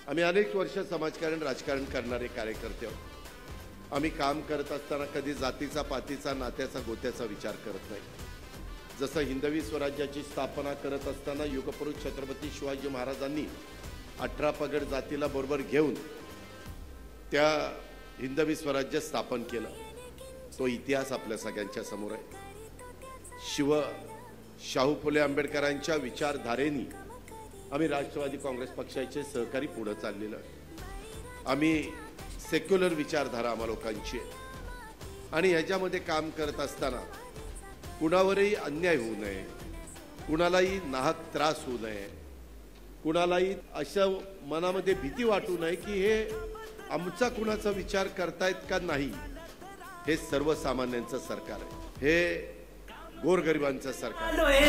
आम्ही अनेक वर्ष समाजकारण राजकारण करणारे कार्यकर्ते आहोत। आम्ही काम करत असताना कधी जातीचा पातीचा नात्याचा गोत्याचा विचार करत नाही। जसं हिंदवी स्वराज्याची स्थापना करत असताना युगपुरुष छत्रपती शिवाजी महाराजांनी 18 पगड जातीला बरोबर घेऊन त्या हिंदवी स्वराज्य स्थापन केलं, तो इतिहास आपल्या सगळ्यांच्या समोर आहे। शाहू फुले आंबेडकरांच्या विचारधारेनी आम्ही राष्ट्रवादी काँग्रेस पक्षाचे सहकारी पुढे चाललेलो आहे। आम्ही सेक्युलर विचारधारा आम्हा लोकांची आहे आणि याच्यामध्ये काम करत असताना कुणावरही अन्याय होऊ नये, कुणालाही नाहक त्रास होऊ नये, कुणालाही असं मनामध्ये भीती वाटू नये की हे आमचा कुणाचा विचार करतायत का नाही। हे सर्वसामान्यांचं सरकार आहे, हे गोरगरिबांचं सरकार आहे।